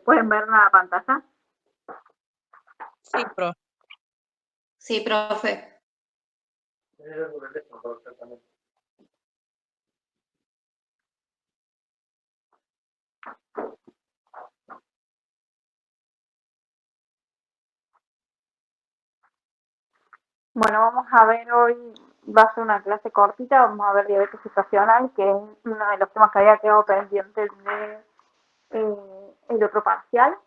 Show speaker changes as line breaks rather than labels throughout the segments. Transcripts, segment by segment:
¿Pueden ver la pantalla?
Sí, profe.
Sí, profe.
Bueno, vamos a ver hoy, va a ser una clase cortita, vamos a ver diabetes gestacional, que es uno de los temas que había quedado pendientes de el otro parcial.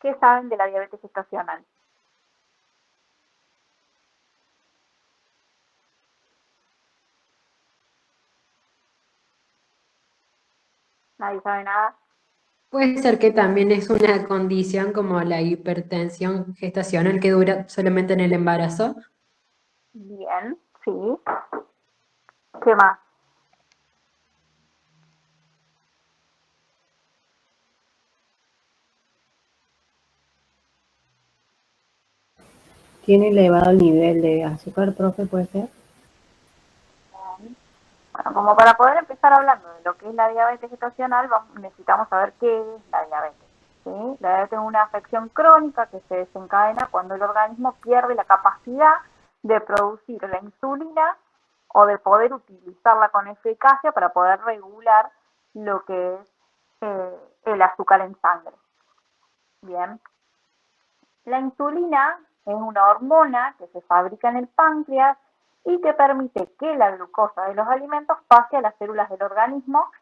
¿Qué saben de la diabetes gestacional? ¿Nadie sabe nada?
Puede ser que también es una condición como la hipertensión gestacional que dura solamente en el embarazo.
Bien, sí. ¿Qué más?
¿Tiene elevado el nivel de azúcar, profe, puede ser?
Bueno, como para poder empezar hablando de lo que es la diabetes gestacional, necesitamos saber qué es la diabetes. ¿Sí? La diabetes es una afección crónica que se desencadena cuando el organismo pierde la capacidad de producir la insulina o de poder utilizarla con eficacia para poder regular lo que es el azúcar en sangre. Bien. La insulina es una hormona que se fabrica en el páncreas y que permite que la glucosa de los alimentos pase a las células del organismo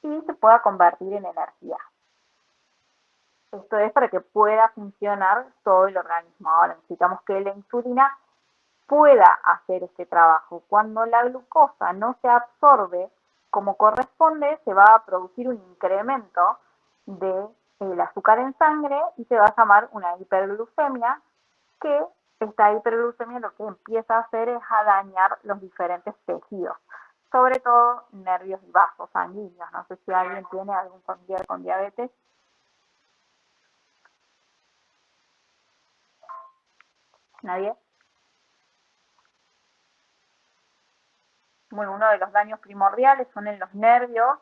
y se pueda convertir en energía. Esto es para que pueda funcionar todo el organismo. Ahora necesitamos que la insulina pueda hacer este trabajo. Cuando la glucosa no se absorbe como corresponde, se va a producir un incremento del azúcar en sangre y se va a llamar una hiperglucemia, que esta hiperglucemia lo que empieza a hacer es a dañar los diferentes tejidos, sobre todo nervios y vasos sanguíneos. No sé si alguien tiene algún familiar con diabetes. ¿Nadie? Bueno, uno de los daños primordiales son en los nervios,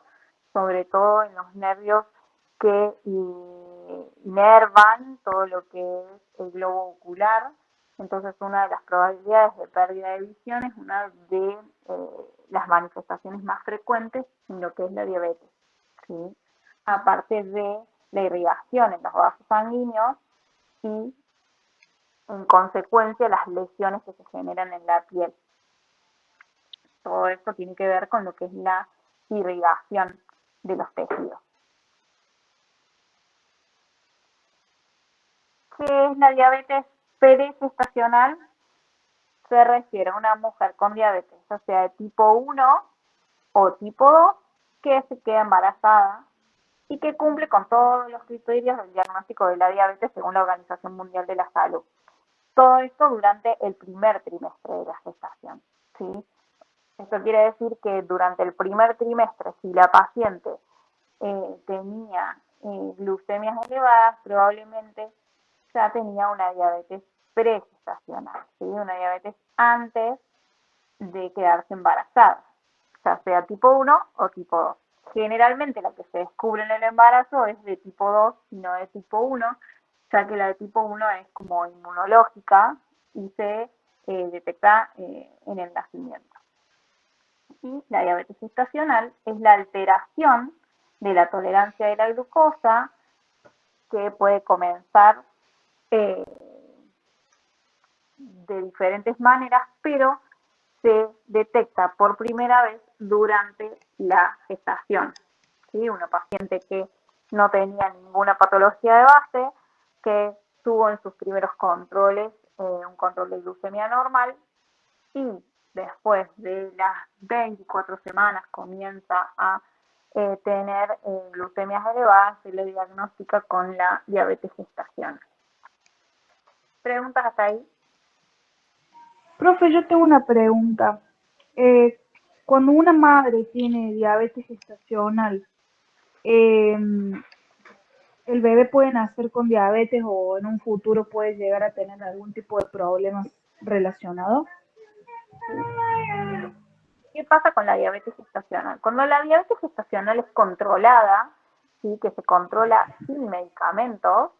sobre todo en los nervios que inervan todo lo que es el globo ocular. Entonces, una de las probabilidades de pérdida de visión es una de las manifestaciones más frecuentes en lo que es la diabetes, ¿sí? Aparte de la irrigación en los vasos sanguíneos y, en consecuencia, las lesiones que se generan en la piel. Todo esto tiene que ver con lo que es la irrigación de los tejidos. ¿Qué es la diabetes pregestacional? Se refiere a una mujer con diabetes, ya sea de tipo 1 o tipo 2, que se queda embarazada y que cumple con todos los criterios del diagnóstico de la diabetes según la Organización Mundial de la Salud. Todo esto durante el primer trimestre de la gestación, ¿sí? Esto quiere decir que durante el primer trimestre, si la paciente tenía glucemias elevadas, probablemente ya tenía una diabetes pregestacional, ¿sí? Una diabetes antes de quedarse embarazada, ya sea tipo 1 o tipo 2. Generalmente la que se descubre en el embarazo es de tipo 2 y no de tipo 1, ya que la de tipo 1 es como inmunológica y se detecta en el nacimiento. Y la diabetes gestacional es la alteración de la tolerancia de la glucosa, que puede comenzar de diferentes maneras, pero se detecta por primera vez durante la gestación, ¿sí? Una paciente que no tenía ninguna patología de base, que tuvo en sus primeros controles un control de glucemia normal y después de las 24 semanas comienza a tener glucemias elevadas, se le diagnostica con la diabetes gestacional. ¿Preguntas hasta ahí?
Profe, yo tengo una pregunta. Cuando una madre tiene diabetes gestacional, ¿el bebé puede nacer con diabetes o en un futuro puede llegar a tener algún tipo de problemas relacionados?
¿qué pasa con la diabetes gestacional? Cuando la diabetes gestacional es controlada, ¿sí? Que se controla sin medicamentos,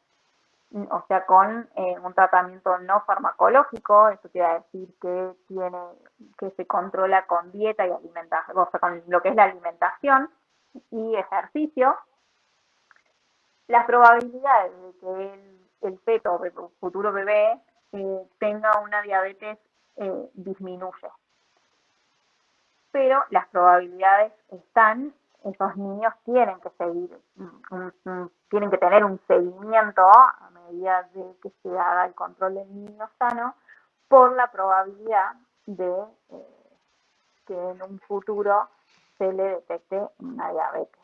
o sea, con un tratamiento no farmacológico, eso quiere decir que se controla con dieta y alimentación, o sea, con lo que es la alimentación y ejercicio, las probabilidades de que el feto o el futuro bebé tenga una diabetes disminuye. Pero las probabilidades están, esos niños tienen que seguir, tienen que tener un seguimiento a medida de que se haga el control del niño sano, por la probabilidad de que en un futuro se le detecte una diabetes.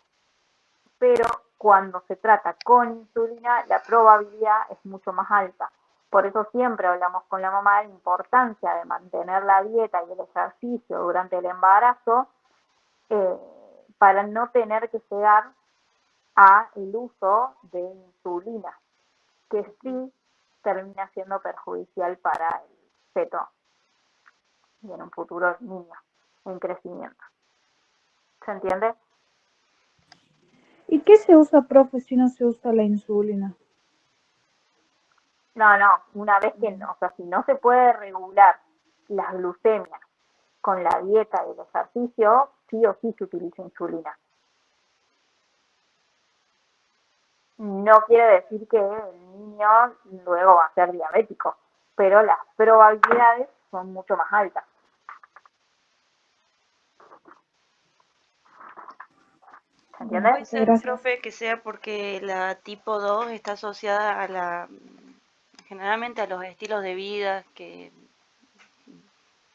Pero cuando se trata con insulina, la probabilidad es mucho más alta. Por eso siempre hablamos con la mamá de la importancia de mantener la dieta y el ejercicio durante el embarazo para no tener que llegar a el uso de insulina, que sí termina siendo perjudicial para el feto y en un futuro niño en crecimiento. ¿Se entiende?
¿Y qué se usa, profe, si no se usa la insulina?
No, una vez que no, o sea, si no se puede regular las glucemias con la dieta y el ejercicio, sí o sí se utiliza insulina. No quiere decir que el niño luego va a ser diabético, pero las probabilidades son mucho más altas. ¿Se entiende?
Puede ser,
Gracias.
profe, que sea porque la tipo 2 está asociada generalmente a los estilos de vida que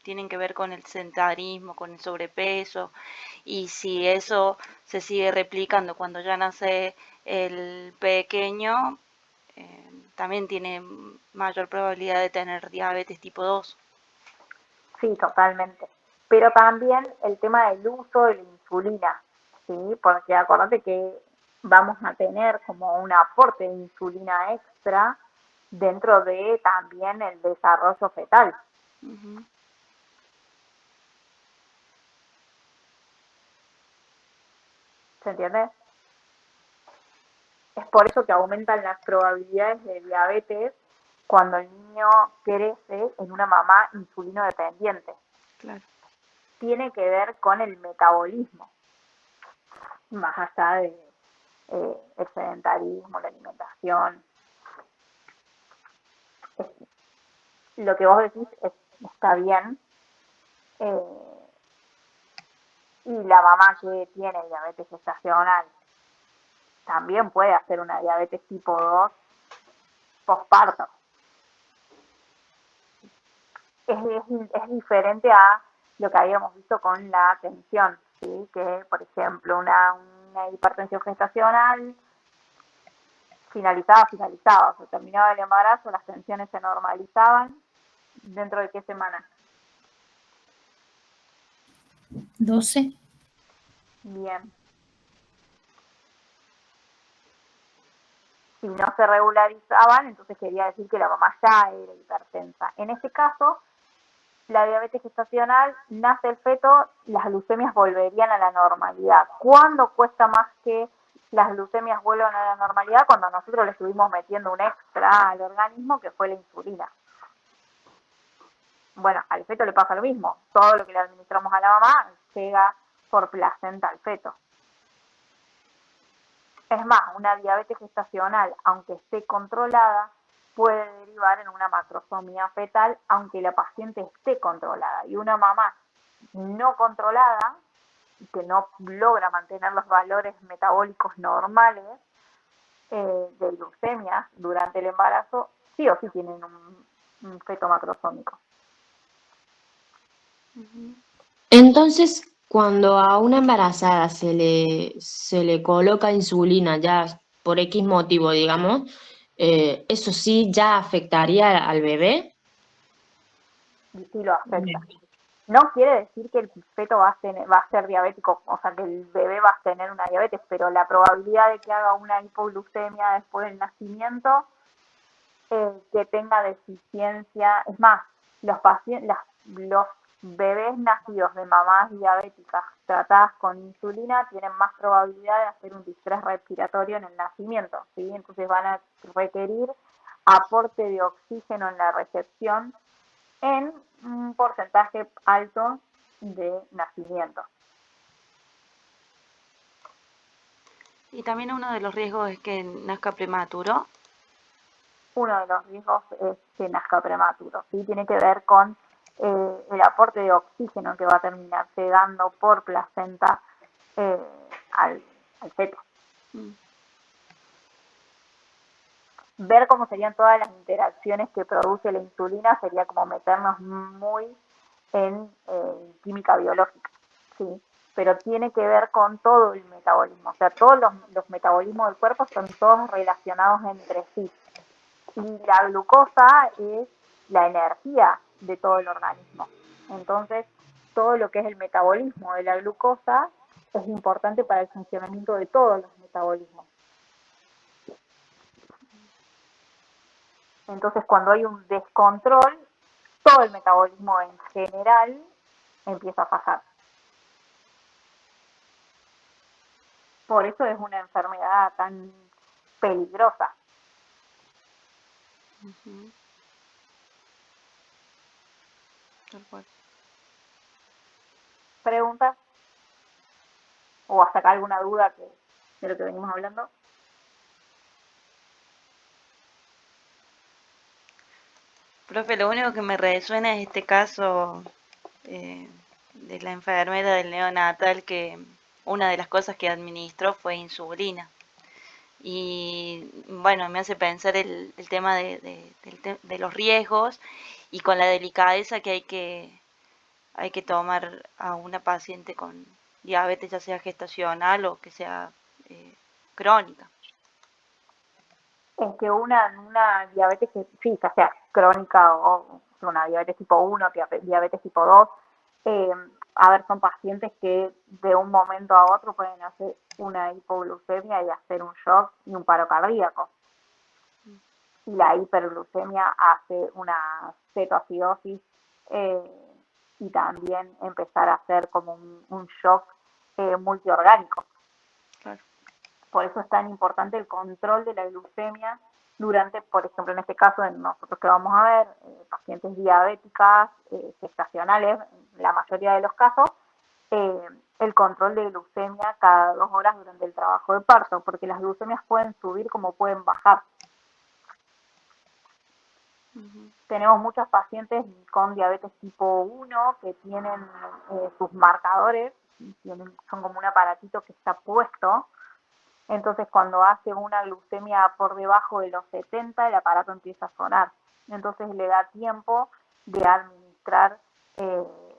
tienen que ver con el sedentarismo, con el sobrepeso, y si eso se sigue replicando cuando ya nace el pequeño, también tiene mayor probabilidad de tener diabetes tipo 2.
Sí, totalmente. Pero también el tema del uso de la insulina, ¿sí? Porque acordate que vamos a tener como un aporte de insulina extra dentro de también el desarrollo fetal.
Uh-huh.
¿Se entiende? Es por eso que aumentan las probabilidades de diabetes cuando el niño crece en una mamá insulino dependiente.
Claro.
Tiene que ver con el metabolismo, más allá de el sedentarismo, la alimentación. Lo que vos decís está bien. Y la mamá que tiene diabetes gestacional también puede hacer una diabetes tipo 2 posparto. Es diferente a lo que habíamos visto con la tensión, ¿sí? Que, por ejemplo, una hipertensión gestacional finalizaba, o sea, terminaba el embarazo, las tensiones se normalizaban. ¿Dentro de qué semana?
12.
Bien. Si no se regularizaban, entonces quería decir que la mamá ya era hipertensa. En este caso, la diabetes gestacional, nace el feto, las glucemias volverían a la normalidad. ¿Cuándo cuesta más que las glucemias vuelvan a la normalidad? Cuando nosotros le estuvimos metiendo un extra al organismo, que fue la insulina. Bueno, al feto le pasa lo mismo. Todo lo que le administramos a la mamá llega por placenta al feto. Es más, una diabetes gestacional, aunque esté controlada, puede derivar en una macrosomía fetal, aunque la paciente esté controlada. Y una mamá no controlada, que no logra mantener los valores metabólicos normales de glucemia durante el embarazo, sí o sí tienen un feto macrosómico.
Entonces, cuando a una embarazada se le coloca insulina ya por X motivo, digamos, ¿eso sí ya afectaría al bebé?
Y sí lo afecta. No quiere decir que el feto va a ser diabético, o sea, que el bebé va a tener una diabetes, pero la probabilidad de que haga una hipoglucemia después del nacimiento, que tenga deficiencia, es más, los bebés nacidos de mamás diabéticas tratadas con insulina tienen más probabilidad de hacer un distrés respiratorio en el nacimiento, ¿sí? Entonces van a requerir aporte de oxígeno en la recepción en un porcentaje alto de nacimiento.
Y también uno de los riesgos es que nazca prematuro.
Uno de los riesgos es que nazca prematuro, ¿sí? Tiene que ver con el aporte de oxígeno que va a terminarse dando por placenta al feto.
Mm.
Ver cómo serían todas las interacciones que produce la insulina sería como meternos muy en química biológica, ¿sí? Pero tiene que ver con todo el metabolismo, o sea, todos los metabolismos del cuerpo están todos relacionados entre sí. Y la glucosa es la energía de todo el organismo. Entonces, todo lo que es el metabolismo de la glucosa es importante para el funcionamiento de todos los metabolismos. Entonces, cuando hay un descontrol, todo el metabolismo en general empieza a fallar. Por eso es una enfermedad tan peligrosa.
Ujú. Tal cual.
¿Preguntas? ¿O hasta acá alguna duda de lo que venimos hablando?
Profe, lo único que me resuena es este caso de la enfermera del neonatal, que una de las cosas que administró fue insulina. Y bueno, me hace pensar el tema de los riesgos y con la delicadeza que hay que tomar a una paciente con diabetes, ya sea gestacional o que sea crónica.
Es que una diabetes que sí, ya sea crónica o una diabetes tipo 1, diabetes tipo 2, a ver, son pacientes que de un momento a otro pueden hacer una hipoglucemia y hacer un shock y un paro cardíaco. Y la hiperglucemia hace una cetoacidosis y también empezar a hacer como un shock multiorgánico.
Claro.
Por eso es tan importante el control de la glucemia durante, por ejemplo, en este caso, en nosotros que vamos a ver, pacientes diabéticas, gestacionales, en la mayoría de los casos, el control de glucemia cada 2 horas durante el trabajo de parto, porque las glucemias pueden subir como pueden bajar.
Ujú.
Tenemos muchos pacientes con diabetes tipo 1 que tienen sus marcadores, son como un aparatito que está puesto. Entonces, cuando hace una glucemia por debajo de los 70, el aparato empieza a sonar. Entonces, le da tiempo de administrar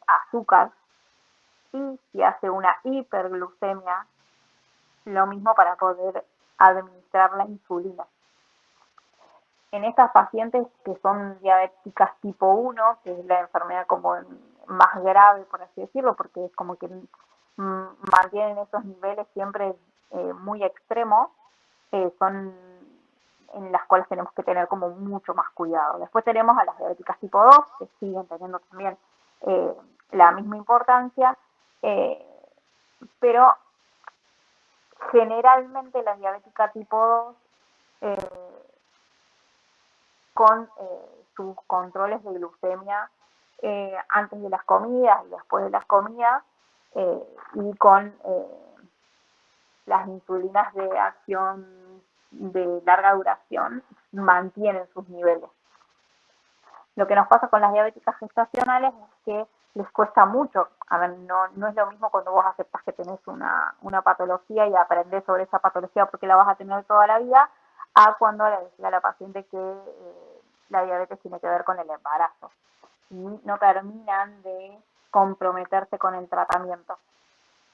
azúcar. Y si hace una hiperglucemia, lo mismo para poder administrar la insulina. En estas pacientes que son diabéticas tipo 1, que es la enfermedad como más grave, por así decirlo, porque es como que mantienen esos niveles siempre muy extremos, son en las cuales tenemos que tener como mucho más cuidado. Después tenemos a las diabéticas tipo 2, que siguen teniendo también la misma importancia, pero generalmente la diabética tipo 2 con sus controles de glucemia antes de las comidas y después de las comidas y con las insulinas de acción de larga duración mantienen sus niveles. Lo que nos pasa con las diabéticas gestacionales es que les cuesta mucho. A ver, no es lo mismo cuando vos aceptas que tenés una patología y aprendés sobre esa patología porque la vas a tener toda la vida, a cuando le decís a la paciente que la diabetes tiene que ver con el embarazo. Y no terminan de comprometerse con el tratamiento.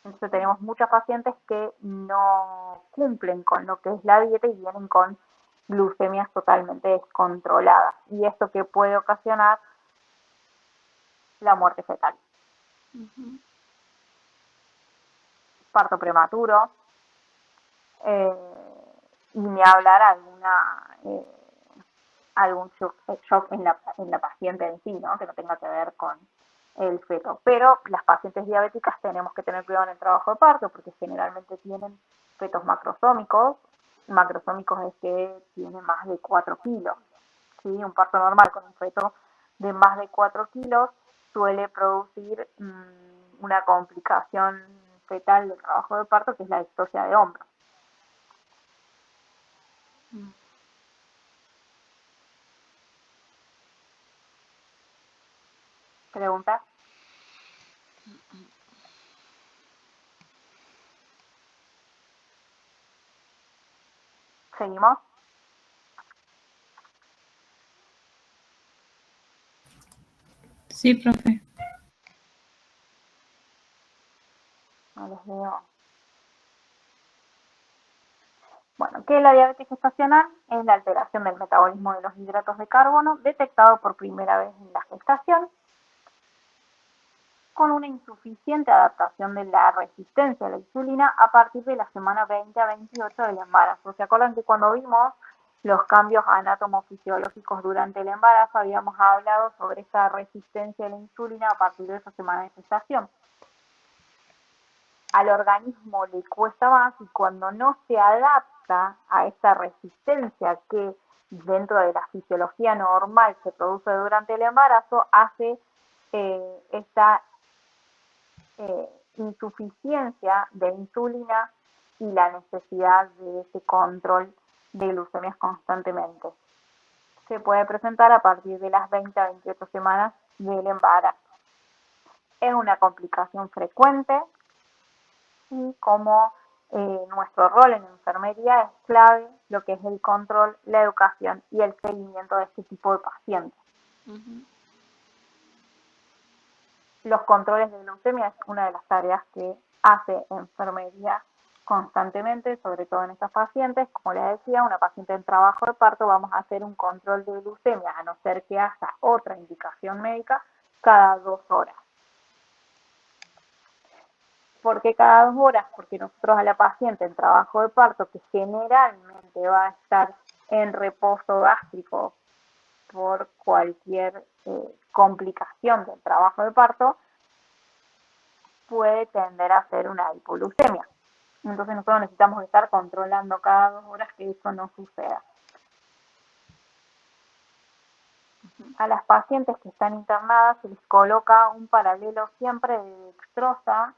Entonces tenemos muchos pacientes que no cumplen con lo que es la dieta y vienen con glucemias totalmente descontroladas. Y esto que puede ocasionar la muerte fetal.
Ujú.
Parto prematuro, y ni hablar algún shock en la paciente en sí, ¿no? Que no tenga que ver con el feto. Pero las pacientes diabéticas tenemos que tener cuidado en el trabajo de parto porque generalmente tienen fetos macrosómicos. Macrosómicos es que tienen más de 4 kilos. ¿Sí? Un parto normal con un feto de más de 4 kilos suele producir una complicación fetal del trabajo de parto, que es la distocia de hombro. ¿Preguntas? ¿Seguimos?
Sí, profe.
No les veo. Bueno, ¿qué es la diabetes gestacional? Es la alteración del metabolismo de los hidratos de carbono detectado por primera vez en la gestación, con una insuficiente adaptación de la resistencia a la insulina a partir de la semana 20 a 28 del embarazo. ¿Se acuerdan que cuando vimos los cambios anatomofisiológicos durante el embarazo habíamos hablado sobre esa resistencia a la insulina a partir de esa semana de gestación? Al organismo le cuesta más y cuando no se adapta a esa resistencia que dentro de la fisiología normal se produce durante el embarazo, hace esta insuficiencia de insulina y la necesidad de ese control de glucemias constantemente. Se puede presentar a partir de las 20 a 28 semanas del embarazo. Es una complicación frecuente y como nuestro rol en enfermería es clave lo que es el control, la educación y el seguimiento de este tipo de pacientes. Los controles de glucemia es una de las tareas que hace enfermería constantemente, sobre todo en estas pacientes. Como les decía, una paciente en trabajo de parto vamos a hacer un control de glucemia, a no ser que haya otra indicación médica, cada 2 horas. ¿Por qué cada 2 horas? Porque nosotros a la paciente en trabajo de parto, que generalmente va a estar en reposo gástrico por cualquier complicación del trabajo de parto, puede tender a hacer una hipoglucemia. Entonces nosotros necesitamos estar controlando cada 2 horas que eso no suceda. A las pacientes que están internadas se les coloca un paralelo siempre de dextrosa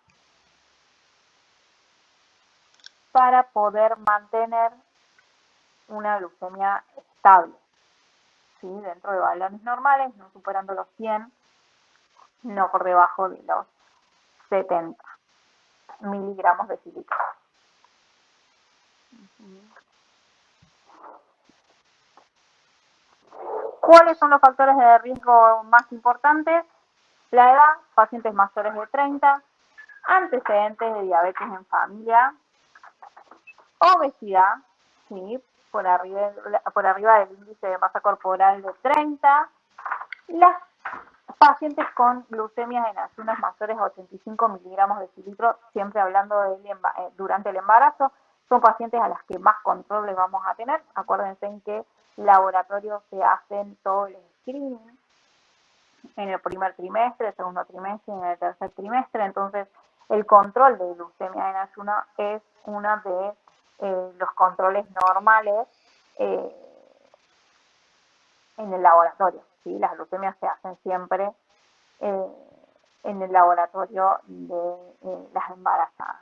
para poder mantener una glucemia estable, ¿sí? Dentro de valores normales, no superando los 100, no por debajo de los 70 miligramos de cilitro. ¿Cuáles son los factores de riesgo más importantes? La edad, pacientes mayores de 30, antecedentes de diabetes en familia, obesidad, ¿sí? por arriba del índice de masa corporal de 30, las pacientes con glucemias en ayunas mayores a 85 miligramos de cilitro, siempre hablando durante el embarazo, son pacientes a las que más control les vamos a tener. Acuérdense en que laboratorios se hacen todo el screening en el primer trimestre, el segundo trimestre y en el tercer trimestre. Entonces, el control de glucemia en ayuno es uno de los controles normales en el laboratorio. ¿Sí? Las glucemias se hacen siempre en el laboratorio de las embarazadas.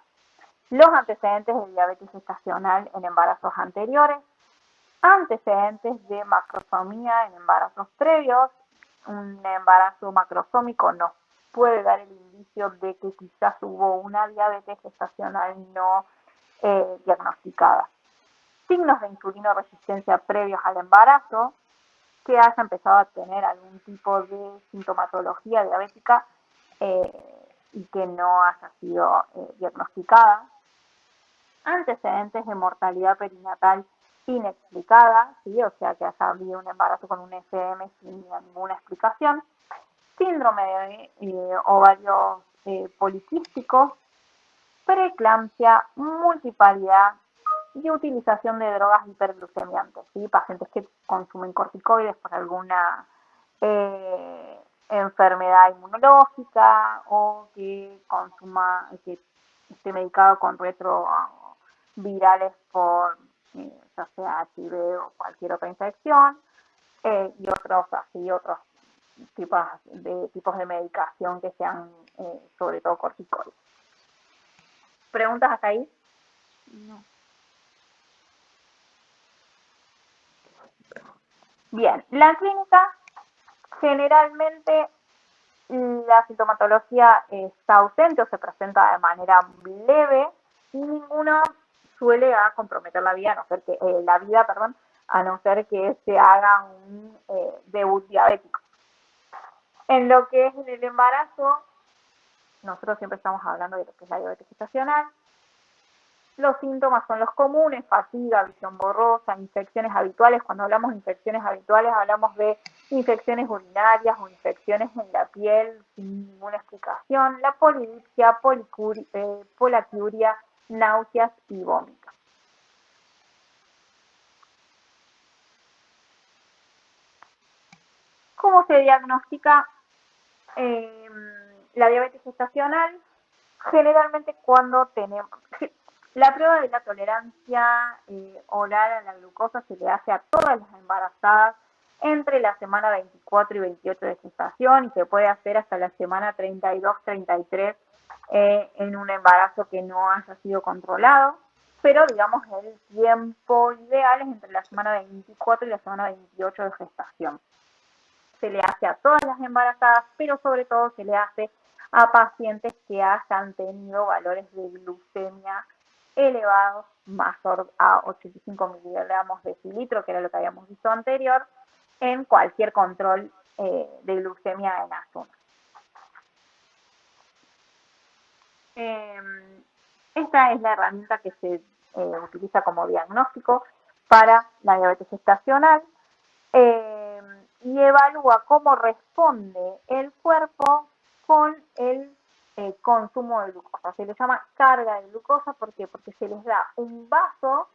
Los antecedentes de diabetes gestacional en embarazos anteriores, antecedentes de macrosomía en embarazos previos. Un embarazo macrosómico nos puede dar el indicio de que quizás hubo una diabetes gestacional no diagnosticada. Signos de insulinoresistencia previos al embarazo, que haya empezado a tener algún tipo de sintomatología diabética y que no haya sido diagnosticada. Antecedentes de mortalidad perinatal inexplicada, ¿sí? O sea que haya habido un embarazo con un FM sin ninguna explicación. Síndrome de ovarios poliquísticos, preeclampsia, multiparidad y utilización de drogas hiperglucemiantes, ¿sí? Pacientes que consumen corticoides por alguna enfermedad inmunológica o que consuma, que esté medicado con retrovirales por ya sea HIV o cualquier otra infección, y otros tipos de medicación que sean sobre todo corticoides. ¿Preguntas hasta ahí?
No.
Bien, la clínica generalmente la sintomatología está ausente o se presenta de manera leve y ninguna suele comprometer la vida, a no ser que se haga un debut diabético. En lo que es en el embarazo, nosotros siempre estamos hablando de lo que es la diabetes gestacional. Los síntomas son los comunes: fatiga, visión borrosa, infecciones habituales. Cuando hablamos de infecciones habituales, hablamos de infecciones urinarias o infecciones en la piel sin ninguna explicación, la polidipsia, polaquiuria, náuseas y vómitos. ¿Cómo se diagnostica la diabetes gestacional? Generalmente cuando tenemos... La prueba de la tolerancia oral a la glucosa se le hace a todas las embarazadas entre la semana 24 y 28 de gestación y se puede hacer hasta la semana 32-33 en un embarazo que no haya sido controlado, pero digamos el tiempo ideal es entre la semana 24 y la semana 28 de gestación. Se le hace a todas las embarazadas, pero sobre todo se le hace a pacientes que hayan tenido valores de glucemia elevados, mayor a 85 miligramos de decilitro, que era lo que habíamos visto anterior, en cualquier control de glucemia en ayunas. Esta es la herramienta que se utiliza como diagnóstico para la diabetes gestacional y evalúa cómo responde el cuerpo con el consumo de glucosa. Se le llama carga de glucosa. ¿Por qué? Porque se les da un vaso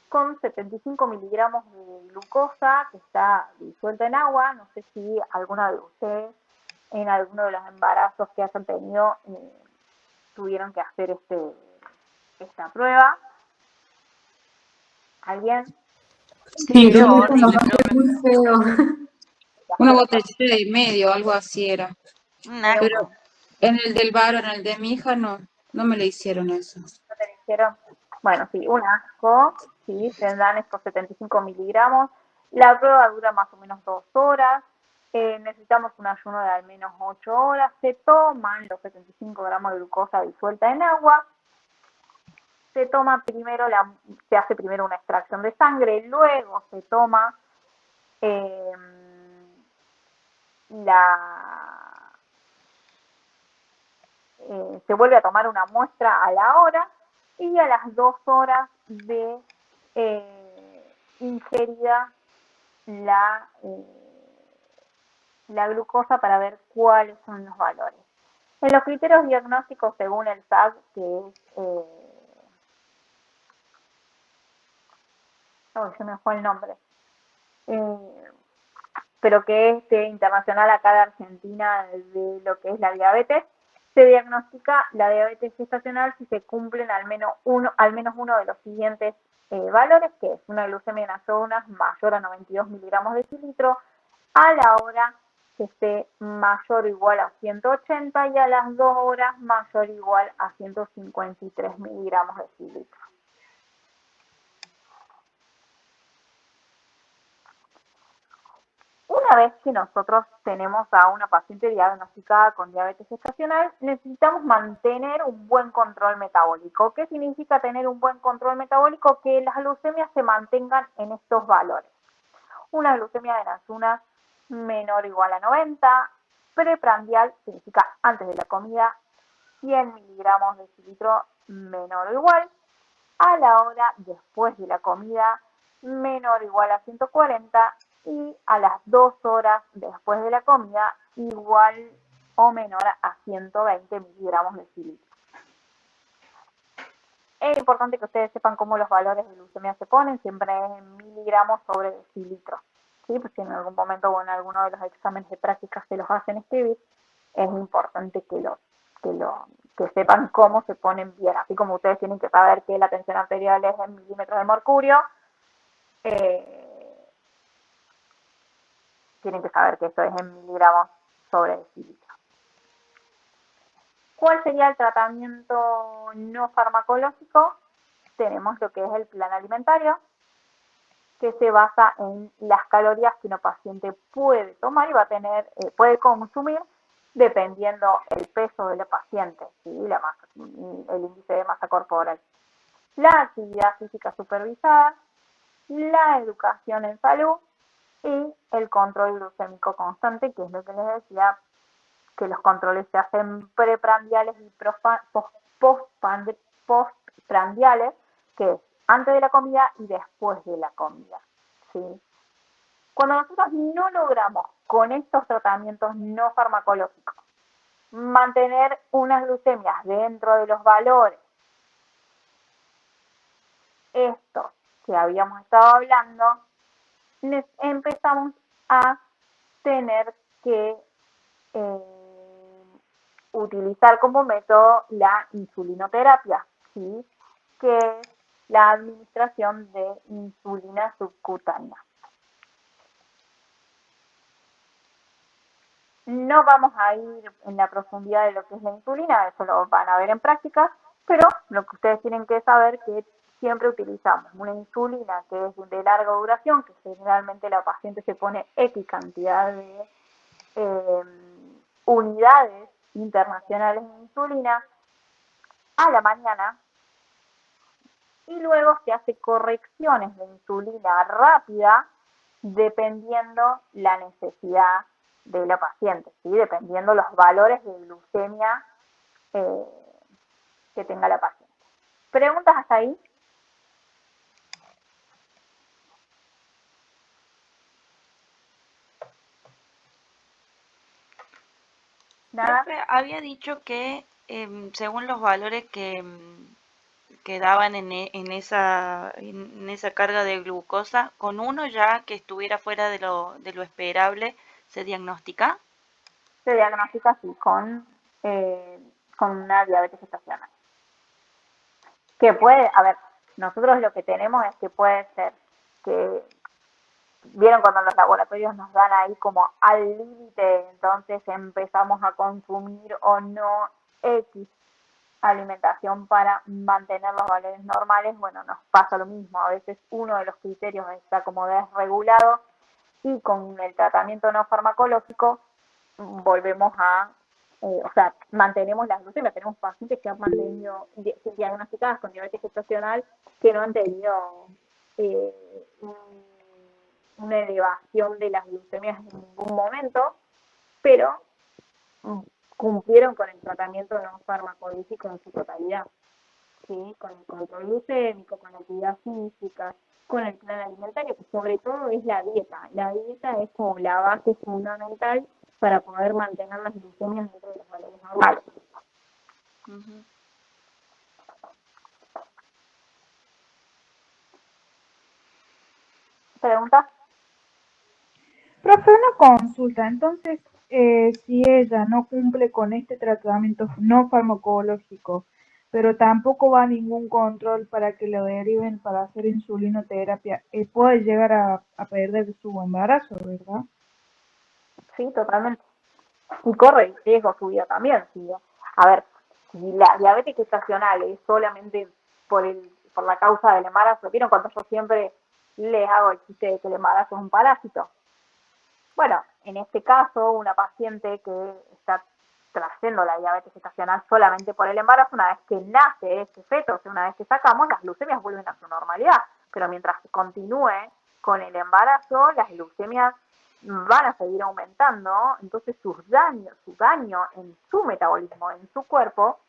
con 75 miligramos de glucosa que está disuelta en agua. No sé si alguna de ustedes en alguno de los embarazos que hayan tenido tuvieron que hacer esta prueba. ¿Alguien?
Sí,
Yo
yo
lo
horrible.
muy feo.
Una botellita y medio, algo así era.
Un
Pero
asco.
en el del varón, en el de mi hija, no me le hicieron eso.
¿No te dijeron? Bueno, sí, un asco, sí, se dan estos 75 miligramos. La prueba dura más o menos 2 horas. Necesitamos un ayuno de al menos 8 horas. Se toman los 75 gramos de glucosa disuelta en agua. Se hace primero una extracción de sangre, luego se toma se vuelve a tomar una muestra a la hora y a las 2 horas de ingerida la glucosa para ver cuáles son los valores. En los criterios diagnósticos según el SAG, que es se me fue el nombre, pero que es internacional acá de Argentina, de lo que es la diabetes, se diagnostica la diabetes gestacional si se cumplen al menos uno de los siguientes valores, que es una glucemia en ayunas mayor a 92 miligramos de decilitro, a la hora que esté mayor o igual a 180 y a las 2 horas mayor o igual a 153 miligramos de decilitro. Una vez que nosotros tenemos a una paciente diagnosticada con diabetes gestacional, necesitamos mantener un buen control metabólico. ¿Qué significa tener un buen control metabólico? Que las glucemias se mantengan en estos valores. Una glucemia en ayunas menor o igual a 90, preprandial significa antes de la comida, 100 miligramos de decilitro menor o igual, a la hora después de la comida menor o igual a 140 y a las 2 horas después de la comida igual o menor a 120 miligramos de decilitro. Es importante que ustedes sepan cómo los valores de glucemia se ponen, siempre en miligramos sobre decilitro. ¿sí? Pues si en algún momento o en alguno de los exámenes de práctica se los hacen escribir, es importante que sepan cómo se ponen bien. Así como ustedes tienen que saber que la tensión arterial es en milímetros de mercurio, tienen que saber que eso es en miligramos sobre decilitro. ¿Cuál sería el tratamiento no farmacológico? Tenemos lo que es el plan alimentario, que se basa en las calorías que un paciente puede tomar y va a tener, puede consumir dependiendo el peso de la paciente, ¿sí? El índice de masa corporal. La actividad física supervisada, la educación en salud y el control glucémico constante, que es lo que les decía, que los controles se hacen preprandiales y postprandiales, que es antes de la comida y después de la comida, ¿sí? Cuando nosotros no logramos con estos tratamientos no farmacológicos mantener unas glucemias dentro de los valores estos que habíamos estado hablando, empezamos a tener que utilizar como método la insulinoterapia, ¿sí? Que es la administración de insulina subcutánea. No vamos a ir en la profundidad de lo que es la insulina, eso lo van a ver en práctica, pero lo que ustedes tienen que saber es que siempre utilizamos una insulina que es de larga duración, que generalmente la paciente se pone X cantidad de unidades internacionales de insulina a la mañana y luego se hace correcciones de insulina rápida dependiendo la necesidad de la paciente, ¿sí? Dependiendo los valores de glucemia que tenga la paciente. ¿Preguntas hasta ahí? ¿Nada?
Profe, había dicho que según los valores que daban en esa carga de glucosa, con uno ya que estuviera fuera de lo esperable, ¿se diagnostica?
Se diagnostica así, con una diabetes gestacional. Que puede, a ver, nosotros lo que tenemos es que puede ser que, vieron cuando los laboratorios nos dan ahí como al límite, entonces empezamos a consumir o no X alimentación para mantener los valores normales, bueno, nos pasa lo mismo, a veces uno de los criterios está como desregulado y con el tratamiento no farmacológico volvemos a, o sea, mantenemos las glucemias. Tenemos pacientes que han mantenido, diagnosticadas con diabetes gestacional, que no han tenido una elevación de las glucemias en ningún momento, pero cumplieron con el tratamiento no farmacológico en su totalidad, ¿sí? Con el control glucémico, con la actividad física, con el plan alimentario, que sobre todo es la dieta. La dieta es como la base fundamental para poder mantener las glucemias dentro de los valores normales.
Ujú.
¿Preguntas?
Profe, una consulta. Entonces, si ella no cumple con este tratamiento no farmacológico, pero tampoco va a ningún control para que lo deriven para hacer insulinoterapia, puede llegar a perder su embarazo, ¿verdad?
Sí, totalmente. Y corre el riesgo su vida también. ¿Sí? A ver, si la diabetes gestacional es solamente por la causa del embarazo, ¿vieron cuando yo siempre les hago el chiste de que el embarazo es un parásito? Bueno, en este caso, una paciente que está trayendo la diabetes gestacional solamente por el embarazo, una vez que nace este feto, o sea, una vez que sacamos, las glucemias vuelven a su normalidad. Pero mientras se continúe con el embarazo, las glucemias van a seguir aumentando, entonces su daño en su metabolismo, en su cuerpo,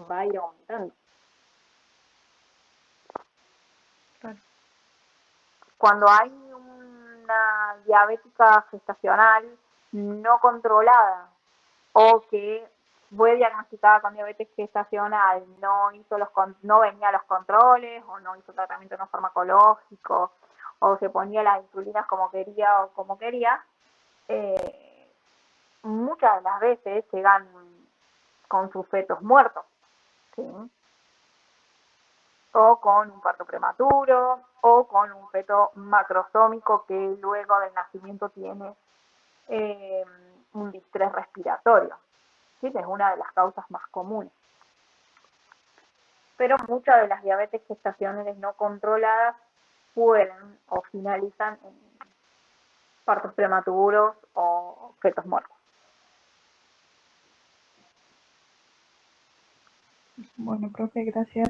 va a ir aumentando. Cuando hay una diabética gestacional no controlada o que fue diagnosticada con diabetes gestacional, no venía a los controles o no hizo tratamiento no farmacológico o se ponía las insulinas como quería, muchas de las veces llegan con sus fetos muertos, ¿sí? O con un parto prematuro, o con un feto macrosómico que luego del nacimiento tiene un distrés respiratorio, ¿sí? Que es una de las causas más comunes. Pero muchas de las diabetes gestacionales no controladas pueden o finalizan en partos prematuros o fetos muertos.
Bueno, profe, gracias.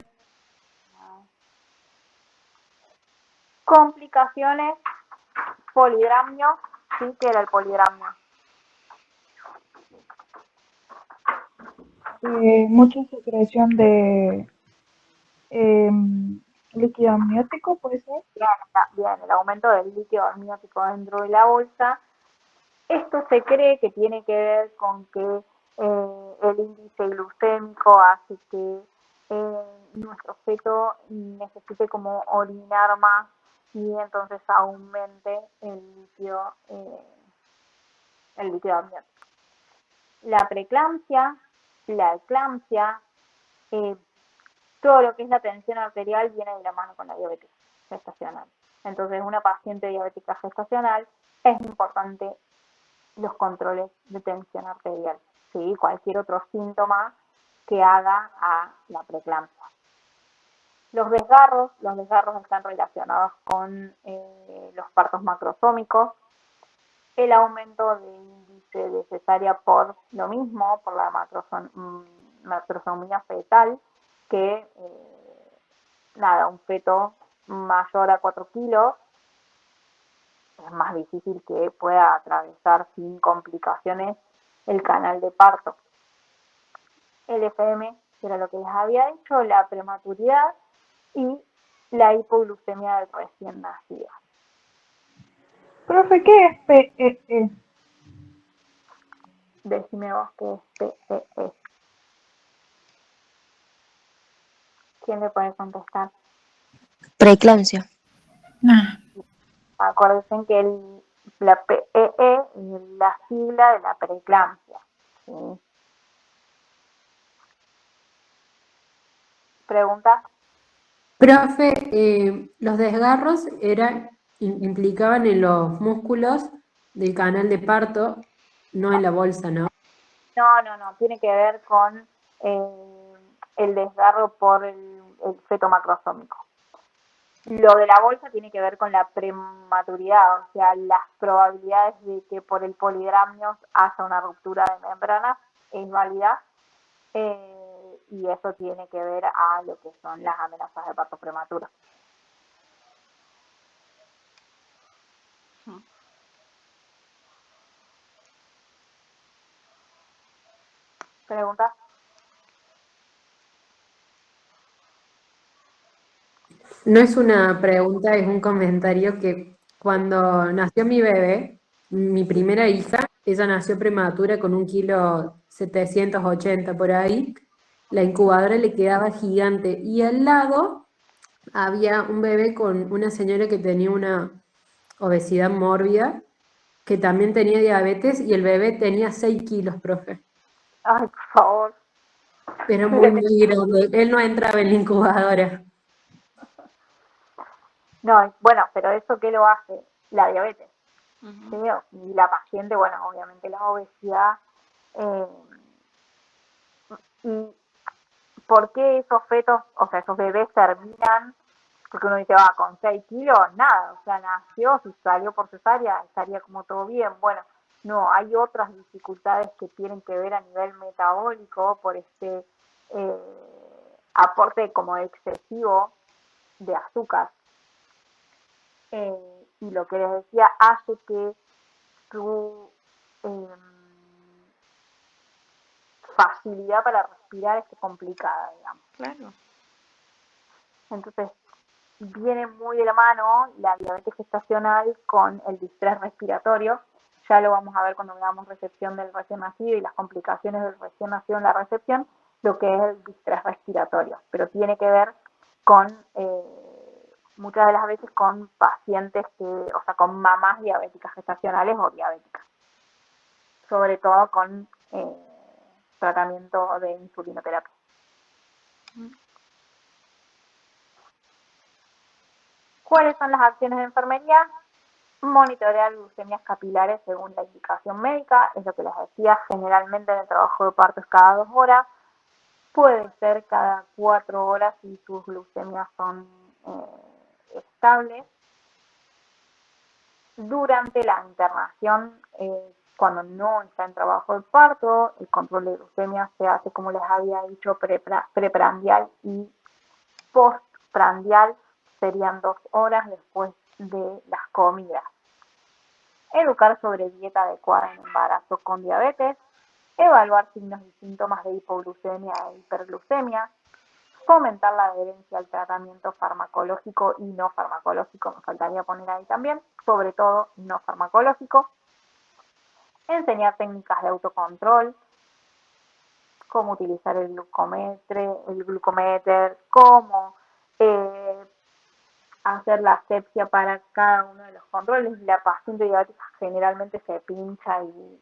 Complicaciones, polidramnio, ¿sí? ¿Qué era el polidramnio?
Mucha secreción de líquido amniótico, ¿puede ser?
Bien, el aumento del líquido amniótico dentro de la bolsa. Esto se cree que tiene que ver con que el índice glucémico hace que nuestro feto necesite como orinar más y entonces aumente el líquido amniótico. La preeclampsia, la eclampsia, todo lo que es la tensión arterial viene de la mano con la diabetes gestacional. Entonces, una paciente diabética gestacional es importante los controles de tensión arterial, ¿sí? Cualquier otro síntoma que haga a la preeclampsia. Los desgarros están relacionados con los partos macrosómicos, el aumento de índice de cesárea por lo mismo, por la macrosomía fetal, que un feto mayor a 4 kilos es más difícil que pueda atravesar sin complicaciones el canal de parto. El FM, que era lo que les había dicho, la prematuridad y la hipoglucemia del recién nacido.
Profe, ¿qué es PEE?
Decime vos qué es PEE. ¿Quién le puede contestar?
Preeclampsia.
Acuérdense que la PEE es la sigla de la preeclampsia, ¿sí? ¿Pregunta?
Profe, los desgarros implicaban en los músculos del canal de parto, no en la bolsa, ¿no?
No, tiene que ver con el desgarro por el feto macrosómico. Lo de la bolsa tiene que ver con la prematuridad, o sea, las probabilidades de que por el polidramnio haya una ruptura de membranas es válida, y eso tiene que ver a lo que son las amenazas de parto prematuro. ¿Preguntas?
No es una pregunta, es un comentario que cuando nació mi bebé, mi primera hija, ella nació prematura con 1,780 kg por ahí, la incubadora le quedaba gigante y al lado había un bebé con una señora que tenía una obesidad mórbida, que también tenía diabetes y el bebé tenía 6 kilos, profe.
Ay, por favor.
Era muy grande, él no entraba en la incubadora.
No, bueno, pero ¿eso qué lo hace? La diabetes. ¿Sí?
Ujú.
Y la paciente, bueno, obviamente la obesidad. ¿Y por qué esos fetos, o sea, esos bebés terminan? Porque uno dice, con 6 kilos, nada, o sea, nació, si salió por cesárea, estaría como todo bien. Bueno, no, hay otras dificultades que tienen que ver a nivel metabólico por este aporte como excesivo de azúcar. Y lo que les decía hace que su facilidad para respirar esté complicada, digamos.
Claro.
Entonces, viene muy de la mano la diabetes gestacional con el distrés respiratorio. Ya lo vamos a ver cuando veamos recepción del recién nacido y las complicaciones del recién nacido en la recepción, lo que es el distrés respiratorio. Pero tiene que ver con muchas de las veces con pacientes o sea, con mamás diabéticas gestacionales o diabéticas, sobre todo con tratamiento de insulinoterapia. ¿Cuáles son las acciones de enfermería? Monitorear glucemias capilares según la indicación médica, es lo que les decía, generalmente en el trabajo de parto es cada 2 horas, puede ser cada 4 horas si sus glucemias son estables. Durante la internación, cuando no está en trabajo de parto, el control de glucemia se hace, como les había dicho, preprandial y postprandial, serían 2 horas después de las comidas. Educar sobre dieta adecuada en embarazo con diabetes, evaluar signos y síntomas de hipoglucemia e hiperglucemia, fomentar la adherencia al tratamiento farmacológico y no farmacológico, me faltaría poner ahí también, sobre todo no farmacológico, enseñar técnicas de autocontrol, cómo utilizar el glucómetro, cómo hacer la asepsia para cada uno de los controles. La paciente diabética generalmente se pincha y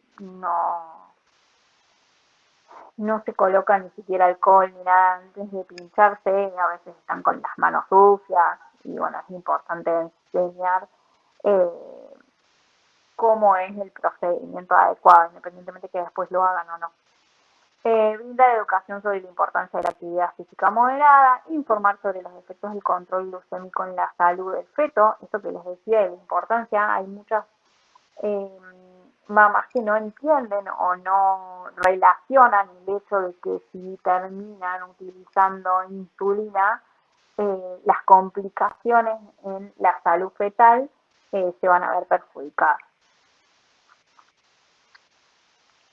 no se coloca ni siquiera alcohol ni nada antes de pincharse, a veces están con las manos sucias y bueno, es importante enseñar cómo es el procedimiento adecuado, independientemente que después lo hagan o no. Brindar educación sobre la importancia de la actividad física moderada, informar sobre los efectos del control glucémico en la salud del feto, esto que les decía de la importancia, hay muchas mamás que no entienden o no relacionan el hecho de que si terminan utilizando insulina, las complicaciones en la salud fetal se van a ver perjudicadas.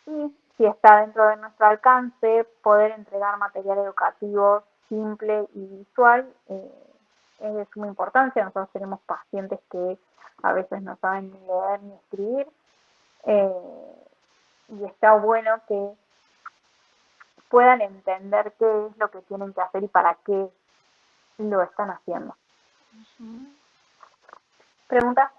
Y si está dentro de nuestro alcance, poder entregar material educativo simple y visual es de suma importancia. Nosotros tenemos pacientes que a veces no saben ni leer ni escribir y está bueno que puedan entender qué es lo que tienen que hacer y para qué lo están haciendo. ¿Preguntas?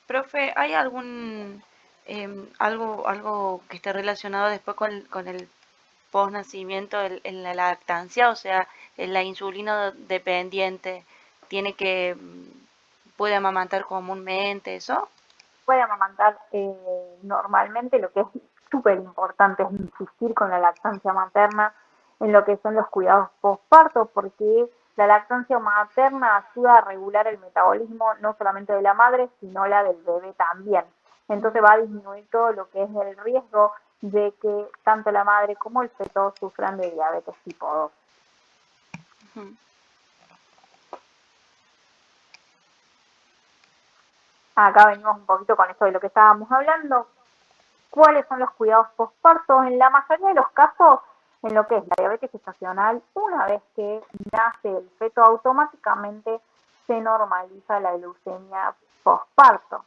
Profe, ¿hay algo que esté relacionado después con el posnacimiento en la lactancia? O sea, la insulina dependiente puede amamantar comúnmente, ¿eso?
Puede amamantar normalmente. Lo que es súper importante es insistir con la lactancia materna en lo que son los cuidados postparto, porque la lactancia materna ayuda a regular el metabolismo no solamente de la madre, sino la del bebé también. Entonces va a disminuir todo lo que es el riesgo de que tanto la madre como el feto sufran de diabetes tipo 2.
Ujú.
Acá venimos un poquito con esto de lo que estábamos hablando. ¿Cuáles son los cuidados postparto? En la mayoría de los casos, en lo que es la diabetes gestacional, una vez que nace el feto, automáticamente se normaliza la glucemia postparto.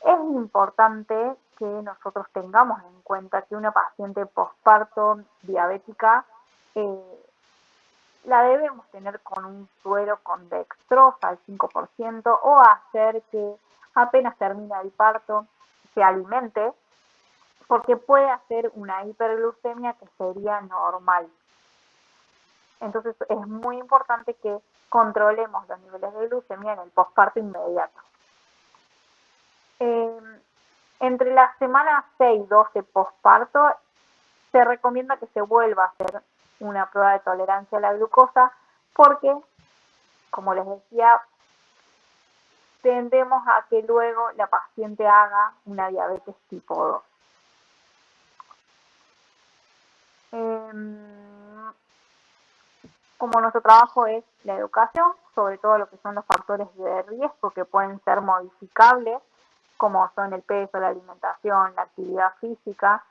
Es importante que nosotros tengamos en cuenta que una paciente postparto diabética la debemos tener con un suero con dextrosa al 5% o hacer que apenas termina el parto se alimente, porque puede hacer una hiperglucemia que sería normal. Entonces es muy importante que controlemos los niveles de glucemia en el posparto inmediato. Entre las semanas 6 y 12 posparto se recomienda que se vuelva a hacer una prueba de tolerancia a la glucosa porque, como les decía, tendemos a que luego la paciente haga una diabetes tipo 2. Como nuestro trabajo es la educación, sobre todo lo que son los factores de riesgo que pueden ser modificables, como son el peso, la alimentación, la actividad física,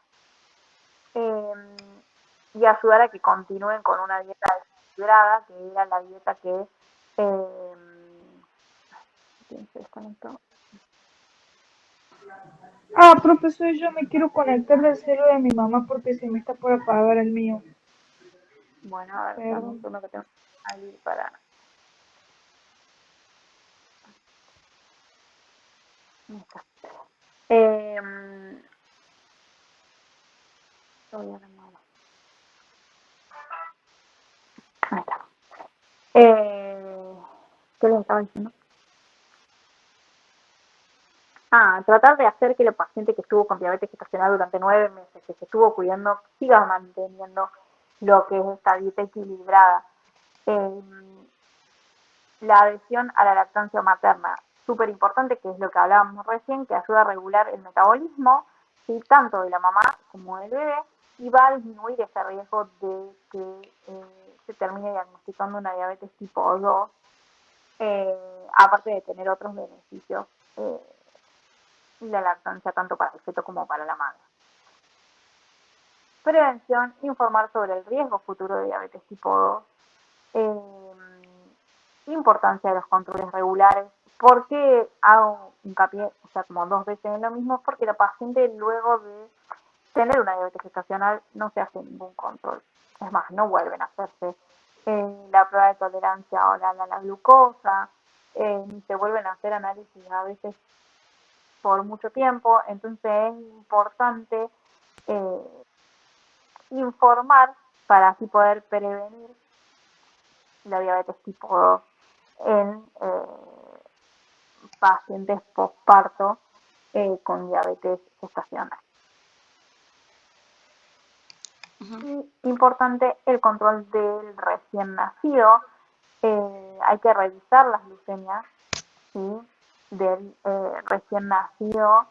y ayudar a que continúen con una dieta equilibrada, que era la dieta que ¿quién se desconectó?
Profesor, yo me quiero conectar del celular de mi mamá porque se me está por apagar el mío.
Bueno, a ver,
Pero-
dame un segundo que tengo que salir para... Ahí está. Lo voy a armar. Ahí está. ¿Qué les estaba diciendo? Tratar de hacer que el paciente que estuvo con diabetes gestacional durante 9 meses, que se estuvo cuidando, siga manteniendo lo que es esta dieta equilibrada. La adhesión a la lactancia materna, súper importante, que es lo que hablábamos recién, que ayuda a regular el metabolismo, ¿sí? Tanto de la mamá como del bebé, y va a disminuir ese riesgo de que se termine diagnosticando una diabetes tipo 2, aparte de tener otros beneficios la lactancia tanto para el feto como para la madre. Prevención, informar sobre el riesgo futuro de diabetes tipo 2, importancia de los controles regulares. ¿Por qué hago hincapié, o sea, como 2 veces en lo mismo? Porque la paciente luego de tener una diabetes gestacional no se hace ningún control. Es más, no vuelven a hacerse la prueba de tolerancia oral a la glucosa, ni se vuelven a hacer análisis a veces por mucho tiempo. Entonces es importante informar para así poder prevenir la diabetes tipo 2 en pacientes posparto con diabetes gestacional. Y importante el control del recién nacido. Hay que revisar las glucemias, ¿sí? Del recién nacido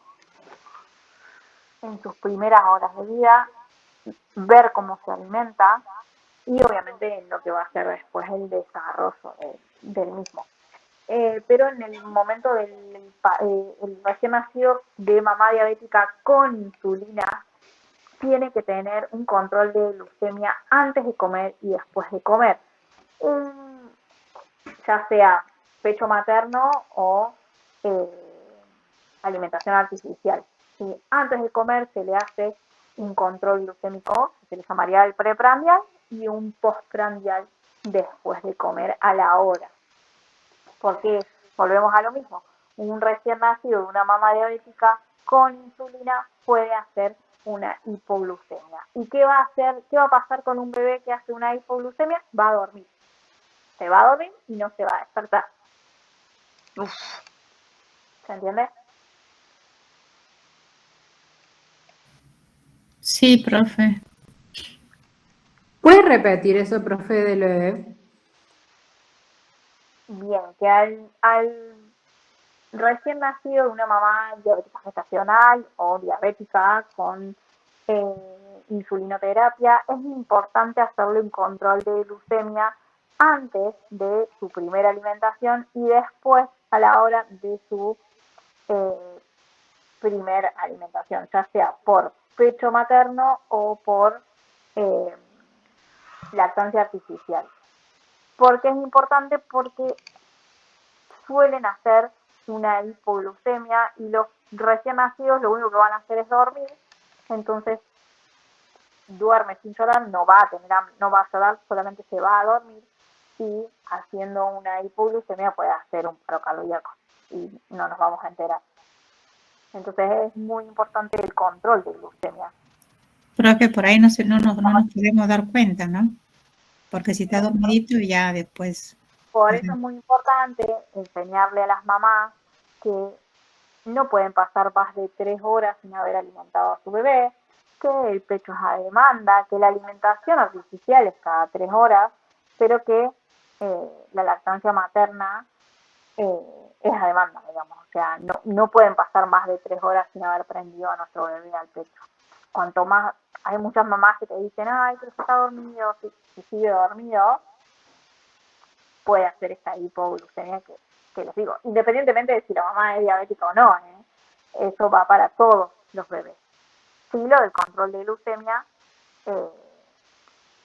en sus primeras horas de vida, ver cómo se alimenta y obviamente en lo que va a ser después el desarrollo del mismo. Pero en el momento del el recién nacido de mamá diabética con insulina, tiene que tener un control de glucemia antes de comer y después de comer. Ya sea pecho materno o alimentación artificial. Y antes de comer se le hace un control glucémico, que se le llamaría el preprandial, y un postprandial después de comer a la hora. Porque volvemos a lo mismo, un recién nacido de una mamá diabética con insulina puede hacer una hipoglucemia. ¿Y qué va a hacer? ¿Qué va a pasar con un bebé que hace una hipoglucemia? Va a dormir. Se va a dormir y no se va a despertar.
Uf.
¿Se entiende?
Sí, profe.
¿Puede repetir eso, profe, del bebé?
Bien, que al recién nacido de una mamá diabética gestacional o diabética con insulinoterapia, es importante hacerle un control de glucemia antes de su primera alimentación y después a la hora de su primera alimentación, ya sea por pecho materno o por lactancia artificial. ¿Por qué es importante? Porque suelen hacer una hipoglucemia y los recién nacidos lo único que van a hacer es dormir, entonces duerme sin llorar, no va a llorar, solamente se va a dormir y haciendo una hipoglucemia puede hacer un paro cardíaco y no nos vamos a enterar. Entonces es muy importante el control de glucemia.
Profe, por ahí no nos podemos dar cuenta, ¿no? Porque si está dormidito ya después.
Por eso es muy importante enseñarle a las mamás que no pueden pasar más de 3 horas sin haber alimentado a su bebé, que el pecho es a demanda, que la alimentación artificial es cada 3 horas, pero que la lactancia materna es a demanda, digamos. O sea, no pueden pasar más de 3 horas sin haber prendido a nuestro bebé al pecho. Cuanto más, hay muchas mamás que te dicen, ay, pero si está dormido, si sigue dormido, puede hacer esta hipoglucemia que les digo, independientemente de si la mamá es diabética o no, eso va para todos los bebés. Sí, lo del control de glucemia,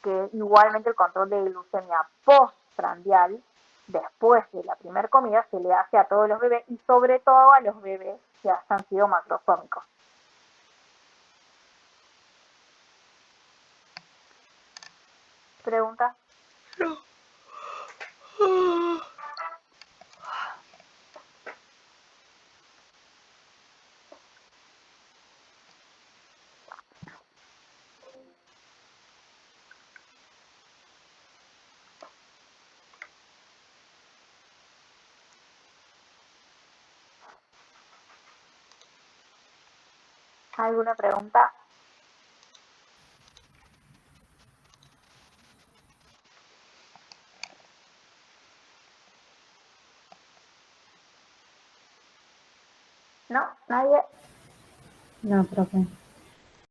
que igualmente el control de glucemia postprandial, después de la primera comida, se le hace a todos los bebés y sobre todo a los bebés que han sido macrosómicos. ¿Pregunta? ¿Alguna pregunta? ¿No? ¿Nadie?
No, profe.